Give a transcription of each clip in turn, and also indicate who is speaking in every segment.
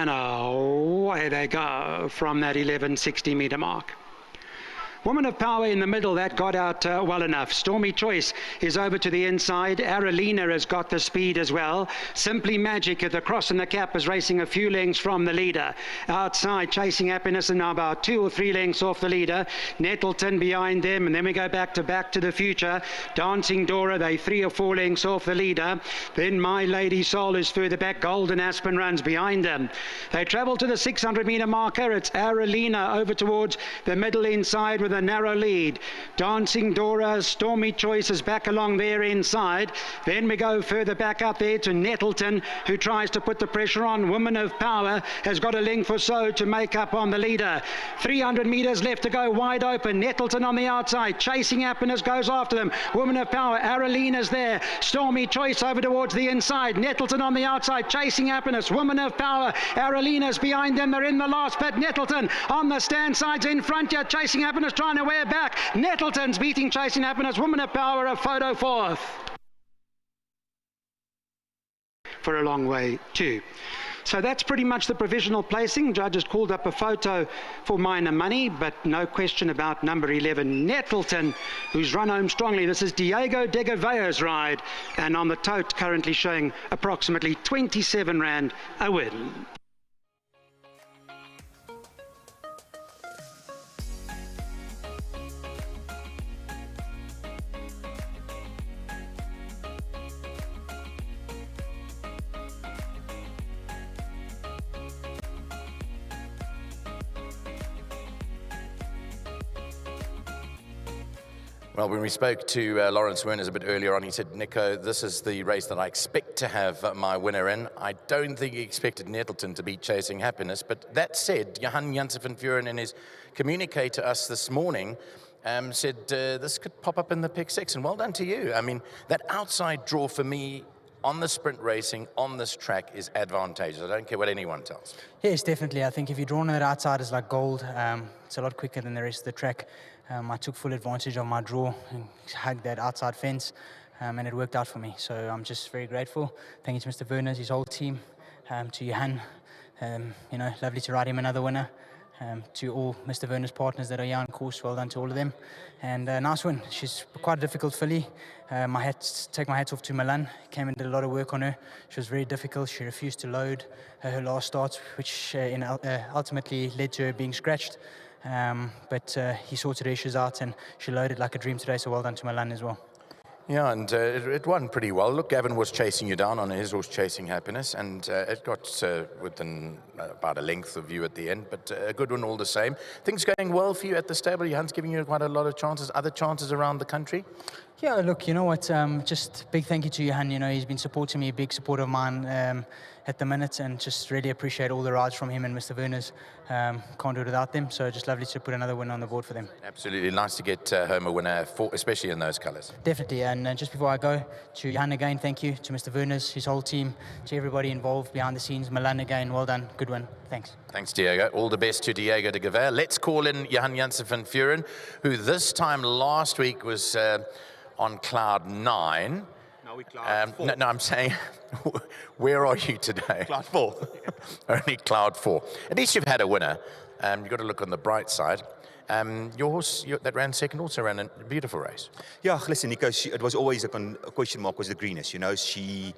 Speaker 1: And away they go from that 1160-meter mark. Woman of Power in the middle, that got out well enough. Stormy Choice is over to the inside. Aralina has got the speed as well. Simply Magic at the cross and the cap is racing a few lengths from the leader. Outside, Chasing Happiness and now about 2 or 3 lengths off the leader. Nettleton behind them, and then we go back to the Future. Dancing Dora, they 3 or 4 lengths off the leader. Then My Lady Soul is further back. Golden Aspen runs behind them. They travel to the 600-meter marker. It's Aralina over towards the middle inside with a narrow lead. Dancing Dora, Stormy Choice is back along there inside. Then we go further back up there to Nettleton, who tries to put the pressure on. Woman of Power has got a length or so to make up on the leader. 300 metres left to go, wide open. Nettleton on the outside. Chasing Happiness goes after them. Woman of Power, Aralina's there. Stormy Choice over towards the inside. Nettleton on the outside. Chasing Happiness. Woman of Power, Aralina's behind them. They're in the last bit. Nettleton on the stand sides in front here. Chasing Happiness trying to wear back. Nettleton's beating Chasing Happiness. Woman of Power, a photo fourth. For a long way too. So that's pretty much the provisional placing. Judges called up a photo for minor money, but no question about number 11, Nettleton, who's run home strongly. This is Diego de Gavea's ride, and on the tote currently showing approximately 27 Rand a win.
Speaker 2: Well, when we spoke to Lawrence Werners a bit earlier on, he said, Nico, this is the race that I expect to have my winner in. I don't think he expected Nettleton to be Chasing Happiness. But that said, Johan Janssen van Vuren in his communique to us this morning said this could pop up in the pick 6. And well done to you. I mean, that outside draw for me on the sprint racing, on this track, is advantageous. I don't care what anyone tells.
Speaker 3: Yes, definitely. I think if you're drawn on that outside is like gold, it's a lot quicker than the rest of the track. I took full advantage of my draw and hugged that outside fence, and it worked out for me. So I'm just very grateful. Thank you to Mr. Werners, his whole team, to Johan. You know, lovely to ride him another winner. To all Mr. Werners' partners that are here on course, well done to all of them. And nice win. She's quite a difficult filly. Take my hats off to Milan. Came and did a lot of work on her. She was very difficult. She refused to load her last starts, which ultimately led to her being scratched. But he sorted her issues out and she loaded like a dream today, so well done to Milan as well.
Speaker 2: Yeah, and it won pretty well. Look, Gavin was chasing you down on his horse Chasing Happiness, and it got within about a length of you at the end, but a good one all the same. Things going well for you at the stable? Johan's giving you quite a lot of chances, other chances around the country?
Speaker 3: Yeah, look, you know what, just big thank you to Johan. You know, he's been supporting me, a big supporter of mine at the minute, and just really appreciate all the rides from him and Mr. Werners. Can't do it without them, so just lovely to put another win on the board for them.
Speaker 2: Absolutely, nice to get home a winner, especially in those colours.
Speaker 3: Definitely, and just before I go, to Johan again, thank you, to Mr. Werners, his whole team, to everybody involved behind the scenes. Milan again, well done, good win, thanks.
Speaker 2: Thanks, Diego. All the best to Diego de Gavea. Let's call in Johan Janssen van Vuren, who this time last week was on cloud 9.
Speaker 4: No, we cloud 4.
Speaker 2: No, I'm saying, where are you today?
Speaker 4: Cloud 4.
Speaker 2: Only cloud 4. At least you've had a winner. You've got to look on the bright side. Your horse that ran second also ran a beautiful race.
Speaker 4: Yeah, listen, Nico, it was always a question mark was the greenness. You know, she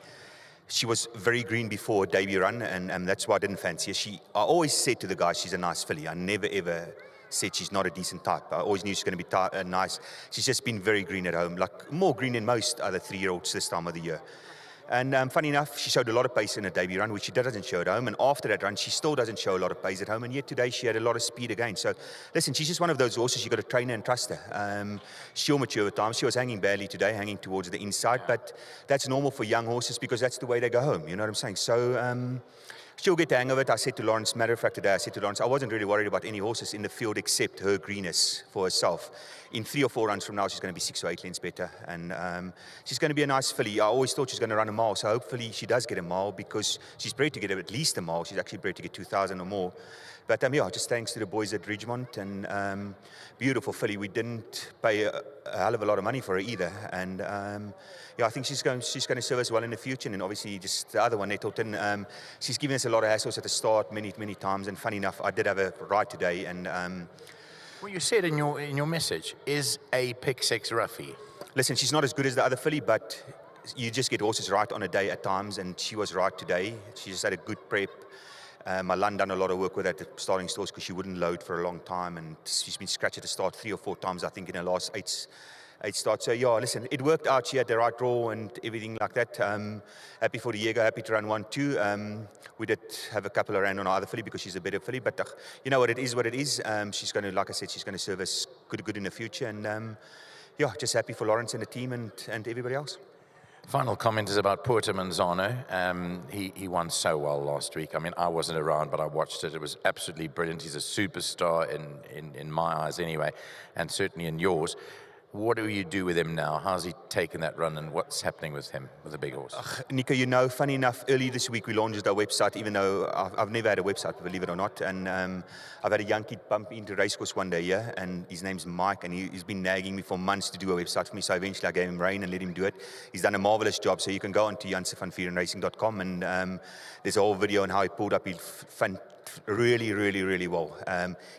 Speaker 4: was very green before her debut run, and that's why I didn't fancy her. I always said to the guys, she's a nice filly. I never, ever said she's not a decent type. I always knew she's going to be nice. She's just been very green at home, like more green than most other 3-year-olds this time of the year. And funny enough, she showed a lot of pace in her debut run, which she doesn't show at home. And after that run, she still doesn't show a lot of pace at home. And yet today, she had a lot of speed again. So, listen, she's just one of those horses you got to train her and trust her. She'll mature with time. She was hanging badly today, hanging towards the inside. But that's normal for young horses because that's the way they go home. You know what I'm saying? So, she'll get the hang of it. I said to Lawrence, matter of fact, today I said to Lawrence, I wasn't really worried about any horses in the field except her greenness for herself. In 3 or 4 runs from now, she's going to be 6 or 8 lengths better. And she's going to be a nice filly. I always thought she's going to run a mile, so hopefully she does get a mile because she's bred to get at least a mile. She's actually bred to get 2,000 or more. But yeah, just thanks to the boys at Ridgemont, and beautiful filly. We didn't pay a hell of a lot of money for her either. And yeah, I think she's going to serve us well in the future. And obviously, just the other one, Nettleton, she's given us a lot of hassles at the start, many times. And funny enough, I did have a ride today, and
Speaker 2: Well, you said in your message, is a pick six roughie?
Speaker 4: listen, she's not as good as the other filly, but you just get horses right on a day at times, and she was right today. She just had a good prep. Milan done a lot of work with her at the starting stalls because she wouldn't load for a long time, and she's been scratched at the start 3 or 4 times, I think, in her last eight starts. So yeah, listen, it worked out. She had the right draw and everything like that. Happy for the Diego, happy to run 1-2. We did have a couple of ran on our other filly because she's a better filly, but you know what it is, what it is. She's going to, like I said, she's going to serve us good in the future, and yeah, just happy for Lawrence and the team and everybody else.
Speaker 2: Final comment is about Puerto Manzano. He won so well last week. I mean, I wasn't around, but I watched it. It was absolutely brilliant. He's a superstar in my eyes anyway, and certainly in yours. What do you do with him now? How's he taken that run, and what's happening with him, with the big horse?
Speaker 4: Nico, you know, funny enough, early this week we launched our website, even though I've never had a website, believe it or not. And I've had a young kid bump into racecourse one day, yeah, and his name's Mike, and he's been nagging me for months to do a website for me. So eventually I gave him rein and let him do it. He's done a marvelous job. So you can go on to jansevanvierenracing.com, and there's a whole video on how he pulled up his fun really well.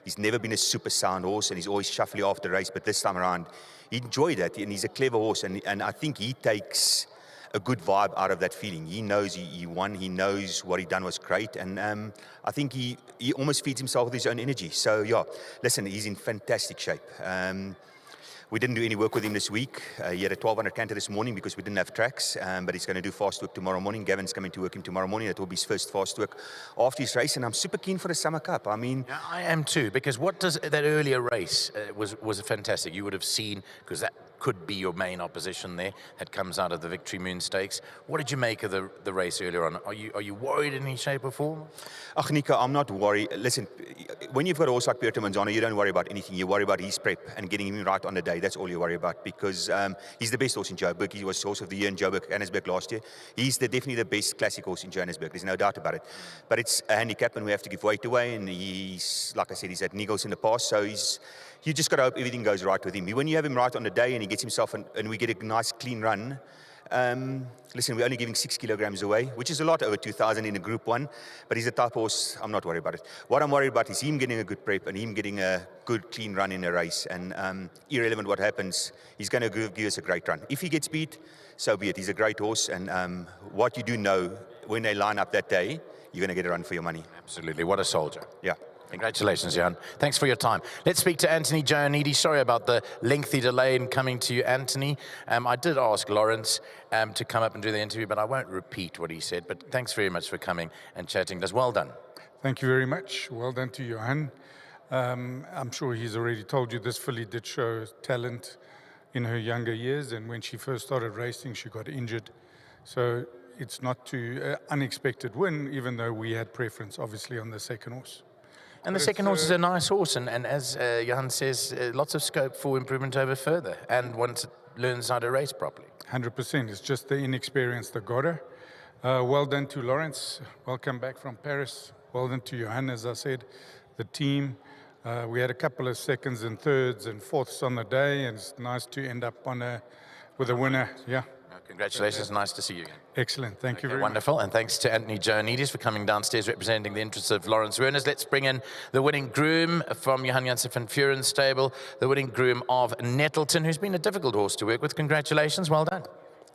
Speaker 4: He's never been a super sound horse, and he's always shuffly after the race, but this time around he enjoyed that, and he's a clever horse, and I think he takes a good vibe out of that feeling. He knows he won, he knows what he done was great, and I think he almost feeds himself with his own energy. So yeah, listen, he's in fantastic shape. We didn't do any work with him this week. He had a 1200 canter this morning because we didn't have tracks, but he's going to do fast work tomorrow morning. Gavin's coming to work him tomorrow morning. That will be his first fast work after his race, and I'm super keen for the Summer Cup. I mean,
Speaker 2: Yeah, I am too, because what does that earlier race was fantastic. You would have seen, because that could be your main opposition there, that comes out of the Victory Moon Stakes. What did you make of the race earlier on? Are you worried in any shape or form?
Speaker 4: Ach, Nico, I'm not worried. Listen, when you've got a horse like Puerto Manzano, you don't worry about anything. You worry about his prep and getting him right on the day. That's all you worry about, because he's the best horse in Joburg. He was horse of the year in Johannesburg last year. He's definitely the best classic horse in Johannesburg. There's no doubt about it. But it's a handicap, and we have to give weight away. And he's, like I said, he's had niggles in the past, so you just got to hope everything goes right with him. When you have him right on the day and he gets himself, and we get a nice clean run, listen, we're only giving 6 kilograms away, which is a lot over 2,000 in a Group 1, but he's a type horse, I'm not worried about it. What I'm worried about is him getting a good prep and him getting a good, clean run in a race, and irrelevant what happens, he's going to give us a great run. If he gets beat, so be it. He's a great horse, and what you do know, when they line up that day, you're going to get a run for your money.
Speaker 2: Absolutely. What a soldier.
Speaker 4: Yeah.
Speaker 2: Congratulations, Jan. Thanks for your time. Let's speak to Anthony Giannidi. Sorry about the lengthy delay in coming to you, Anthony. I did ask Lawrence to come up and do the interview, but I won't repeat what he said. But thanks very much for coming and chatting. That's well done.
Speaker 5: Thank you very much. Well done to Johan. I'm sure he's already told you this filly did show talent in her younger years, and when she first started racing, she got injured. So it's not too unexpected win, even though we had preference, obviously, on the second horse.
Speaker 2: And the second horse is a nice horse, and as Johan says, lots of scope for improvement over further, and once it learns how to race properly.
Speaker 5: 100%. It's just the inexperience that got her. Well done to Lawrence. Welcome back from Paris. Well done to Johan, as I said, the team. We had a couple of seconds and thirds and fourths on the day, and it's nice to end up with a winner. Yeah.
Speaker 2: Congratulations. Nice to see you again.
Speaker 5: Excellent. Thank you very much.
Speaker 2: Wonderful. And thanks to Anthony Giannidis for coming downstairs representing the interests of Lawrence Werners. Let's bring in the winning groom from Johan Janssen van Vuuren's stable, the winning groom of Nettleton, who's been a difficult horse to work with. Congratulations. Well done.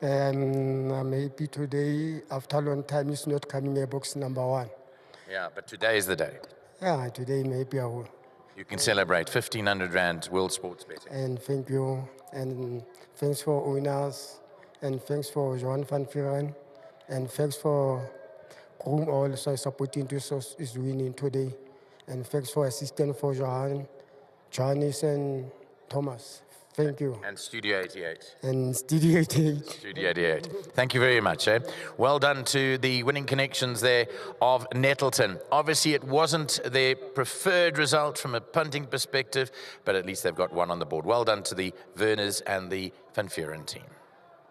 Speaker 6: I'm happy today, after a long time, is not coming a box number 1.
Speaker 2: Yeah, but today is the day.
Speaker 6: Yeah, today maybe I will.
Speaker 2: You can celebrate 1,500 Rand World Sports Betting.
Speaker 6: And thank you. And thanks for owners. And thanks for Johan van Vuuren. And thanks for Groom also supporting this is winning today. And thanks for assistant for Johan, Janice and Thomas. Thank you.
Speaker 2: And Studio 88.
Speaker 6: And Studio 88.
Speaker 2: Studio 88. Thank you very much. Well done to the winning connections there of Nettleton. Obviously, it wasn't their preferred result from a punting perspective, but at least they've got one on the board. Well done to the Werners and the Van Vuuren team.